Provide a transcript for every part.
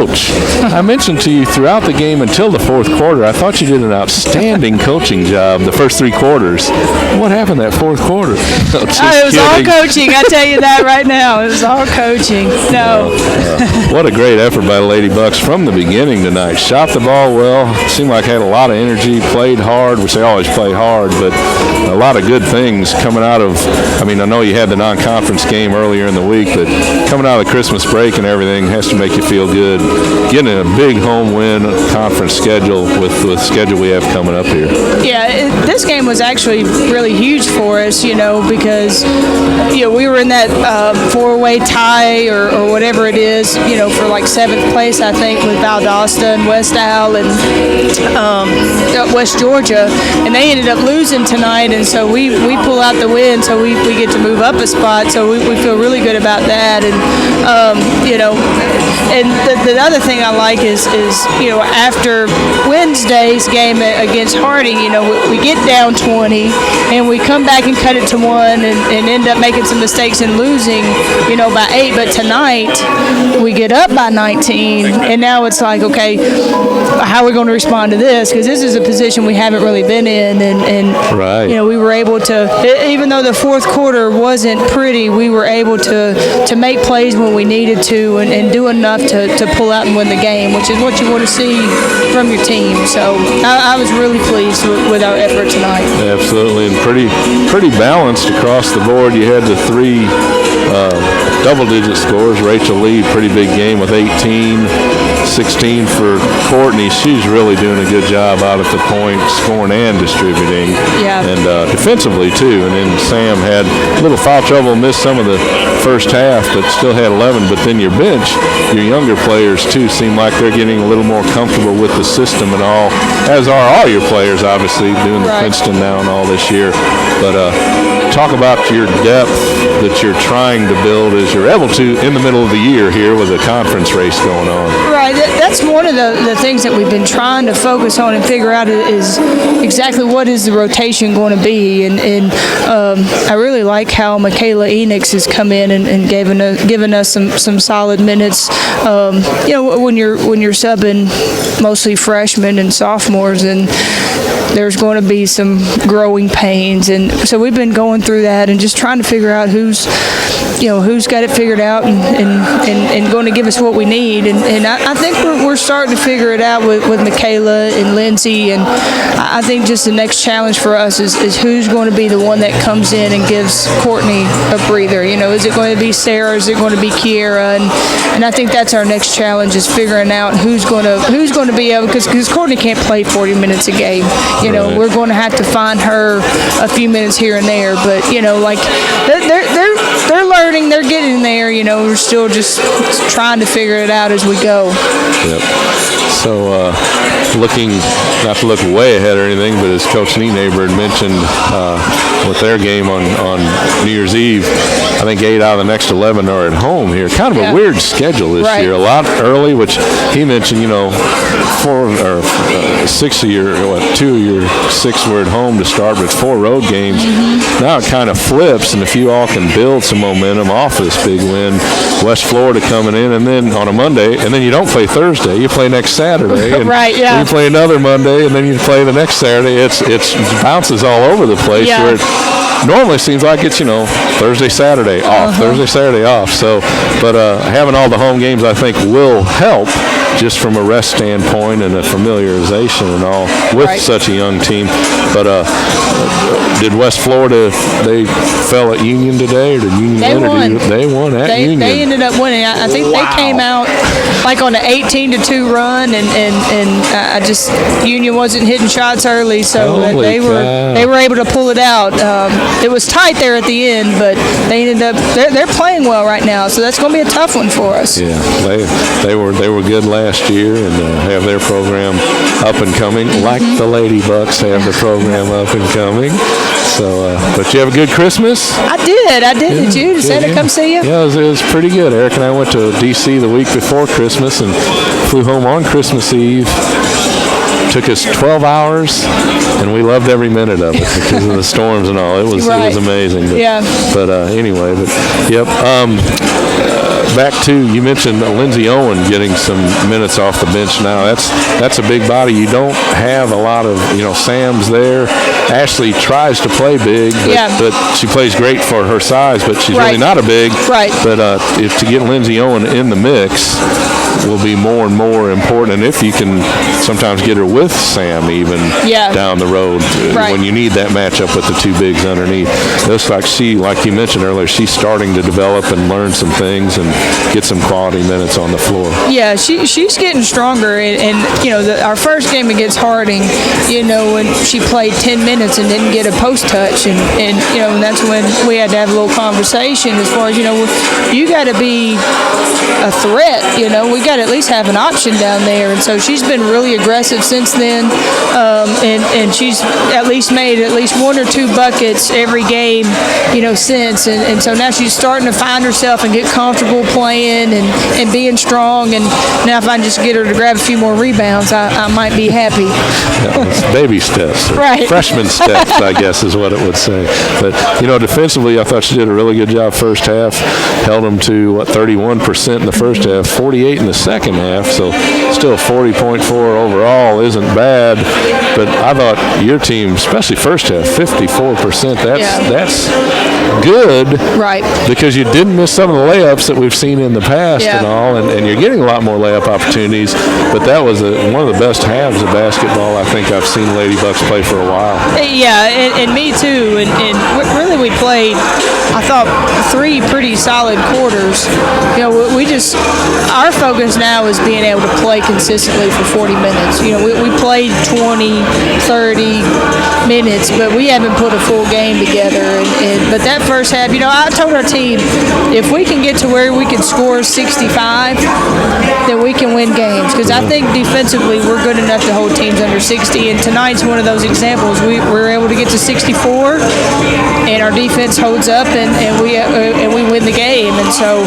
coach. I mentioned to you throughout the game until the fourth quarter, I thought you did an outstanding coaching job the first three quarters. What happened that fourth quarter? No, it was all coaching. I tell you that right now. It was all coaching. No. What a great effort by the Lady Bucks from the beginning tonight. Shot the ball well. Seemed like had a lot of energy. Played hard, which they always play hard, but a lot of good things coming out of, I mean, I know you had the non-conference game earlier in the week, but coming out of the Christmas break and everything has to make you feel good. Getting a big home win conference schedule with the schedule we have coming up here. Yeah, this game was actually really huge for us, because, we were in that four-way tie or whatever it is, for like seventh place, I think, with Valdosta and West Al and West Georgia, and they ended up losing tonight, and so we pull out the win, so we get to move up a spot, so we feel really good about that, and and the other thing I like is after Wednesday's game against Harding, we get down 20, and we come back and cut it to 1 and end up making some mistakes and losing, by 8, but tonight we get up by 19, and now it's like, okay, how are we going to respond to this? Because this is a position we haven't really been in, and right. We were able to, even though the fourth quarter wasn't pretty, we were able to make plays when we needed to and do enough to pull out and win the game, which is what you want to see from your team. So I was really pleased with our effort tonight. Absolutely, and pretty balanced across the board. You had the three double-digit scores. Rachel Lee, pretty big game with 18, 16 for Courtney. She's really doing a good job out at the point, scoring and distributing. Yeah. And defensively, too. And then Sam had a little foul trouble, missed some of the first half, but still had 11. But then your bench, your younger players, too, seem like they're getting a little more comfortable with the system and all, as are all your players, obviously, doing the Princeton now and all this year. But talk about your depth that you're trying to build as you're able to in the middle of the year here with a conference race going on. Right. That's one of the things that we've been trying to focus on and figure out is exactly what is the rotation going to be. And I really like how Michaela Enix has come in and given us some solid minutes. When you're subbing mostly freshmen and sophomores, and there's going to be some growing pains, and so we've been going through that and just trying to figure out who's got it figured out and going to give us what we need, and I think we're starting to figure it out with Michaela and Lindsay, and I think just the next challenge for us is who's going to be the one that comes in and gives Courtney a breather. Is it going to be Sarah? Is it going to be Kiera? And I think that's our next challenge, is figuring out who's going to be able, because Courtney can't play 40 minutes a game. Right. We're going to have to find her a few minutes here and there, but like they're learning, they're getting there. We're still just trying to figure it out as we go. Yep. So looking, not to look way ahead or anything, but as Coach Nienaber had mentioned with their game on New Year's Eve, I think 8 out of the next 11 are at home here. Kind of a weird schedule this year. A lot early, which he mentioned, 4 or 6 of your, 2 of your 6 were at home to start, but 4 road games. Mm-hmm. Now it kind of flips, and if you all can build some momentum off this big win, West Florida coming in, and then on a Monday, and then you don't play Thursday, you play next Saturday, and right, yeah. you play another Monday, and then you play the next Saturday. It bounces all over the place. Yeah. Where it normally seems like it's Thursday, Saturday off, Thursday, Saturday off. So, but having all the home games, I think, will help just from a rest standpoint and a familiarization and all with such a young team. But did West Florida, they fell at Union today, or did Union win? They won at Union. They ended up winning. I think they came out like on an 18-2 run, and Union wasn't hitting shots early, so they were able to pull it out. It was tight there at the end, but they ended up they're playing well right now, so that's going to be a tough one for us. Yeah, they were good last year and have their program up and coming, like the Lady Bucks have the program up and coming. So, but you have a good Christmas? I did. Did you? Did Santa come see you? Yeah, it was pretty good. Eric and I went to D.C. the week before Christmas and flew home on Christmas Eve. took us 12 hours, and we loved every minute of it because of the storms and all. It was amazing. But anyway, yep. Back to, you mentioned Lindsey Owen getting some minutes off the bench now. That's a big body. You don't have a lot of, Sam's there. Ashley tries to play big, but she plays great for her size, but she's really not a big. Right. But to get Lindsey Owen in the mix will be more and more important. And if you can sometimes get her with Sam even down the road when you need that matchup with the two bigs underneath. It looks like like you mentioned earlier, she's starting to develop and learn some things and get some quality minutes on the floor. Yeah, she's getting stronger. And our first game against Harding, when she played 10 minutes and didn't get a post touch, and that's when we had to have a little conversation as far as, you got to be a threat, we got to at least have an option down there. And so she's been really aggressive since then, and she's at least made at least one or two buckets every game, since. And so now she's starting to find herself and get comfortable playing and being strong. And now if I can just get her to grab a few more rebounds, I might be happy. It's baby steps, right? Freshman steps, I guess is what it would say. But defensively, I thought she did a really good job first half. Held them to 31% in the first half, 48 in the second half. So still 40.4 overall isn't bad. But I thought your team, especially first half, 54%. That's good, right? Because you didn't miss some of the layups that we've seen in the past and all, and you're getting a lot more layup opportunities. But that was one of the best halves of basketball I think I've seen Lady Bucks play for a while. Yeah, and me too. And really, we played, I thought, 3 pretty solid quarters. Our focus now is being able to play consistently for 40 minutes. We played 20, 30 minutes, but we haven't put a full game together. But that first half, I told our team, if we can get to where we can score 65, then we can win games. Because I think defensively, we're good enough to hold teams under 60. And tonight's one of those examples. We were able to get to 64, and our defense holds up, and we win the game. And so,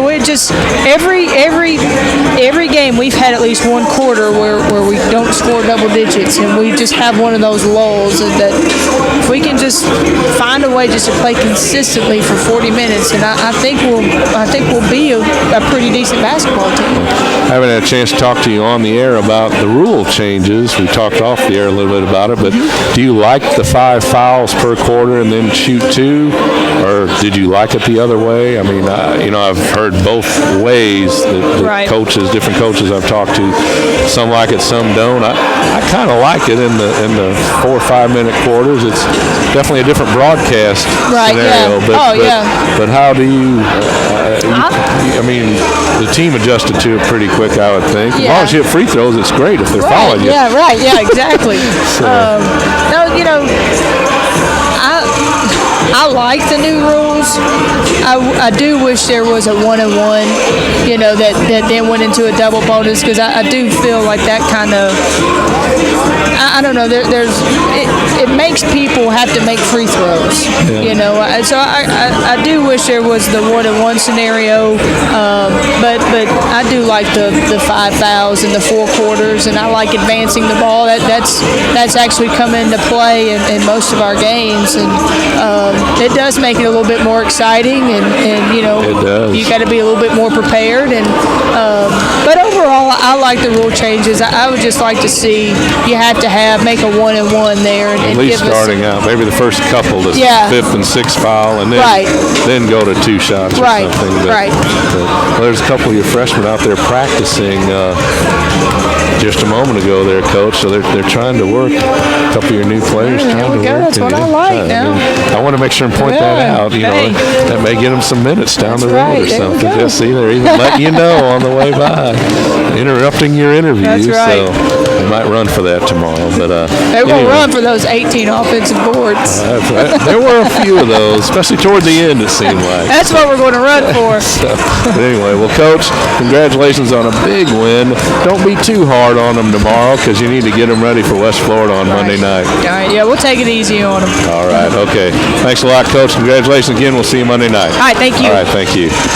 we're just every game we've had at least one quarter where we don't score double digits, and we just have one of those lulls. And that if we can just find a way just to play consistently for 40 minutes, and I think we'll be a pretty decent basketball team. I haven't had a chance to talk to you on the air about the rule changes. We talked off the air a little bit about it, but do you like the 5 fouls per quarter and then shoot 2, or did you like it the other way? I mean, I've heard both ways that different coaches I've talked to. Some like it, some don't. I kind of like it in the 4 or 5 minute quarters. It's definitely a different broadcast scenario. But how do you? I mean, the team adjusted to it pretty quick, I would think. As long as you hit free throws, it's great if they're following you. Yeah, right. Yeah, exactly. I like the new rules. I do wish there was a 1-and-1, that then went into a double bonus, because I do feel like that kind of, I don't know, it makes people have to make free throws, So I do wish there was the 1-and-1 scenario, but I do like the 5 fouls in the 4 quarters, and I like advancing the ball. That's actually come into play in most of our games, and it does make it a little bit more exciting, and you got to be a little bit more prepared. But overall, I like the rule changes. I would just like to see you have to make a 1-and-1 there, and at least starting out, maybe the first couple, the 5th and 6th foul, and then go to 2 shots or something. But there's a couple of your freshmen out there practicing just a moment ago there, Coach. So they're trying to work. A couple of your new players trying to work. That's what I like now. I want to make sure and point that out. That may get them some minutes down the road or something. Just see, they're even letting you know on the way by, interrupting your interview. That's right. So they might run for that tomorrow. But they won't run for those 18 offensive boards. There were a few of those, especially toward the end. It seemed like that's what we're going to run for. But anyway, well, Coach, congratulations on a big win. Don't be too hard on them tomorrow, because you need to get them ready for West Florida on Monday night. All right, we'll take it easy on them. All right, okay. Thanks a lot, Coach. Congratulations again. We'll see you Monday night. All right, thank you. All right, thank you.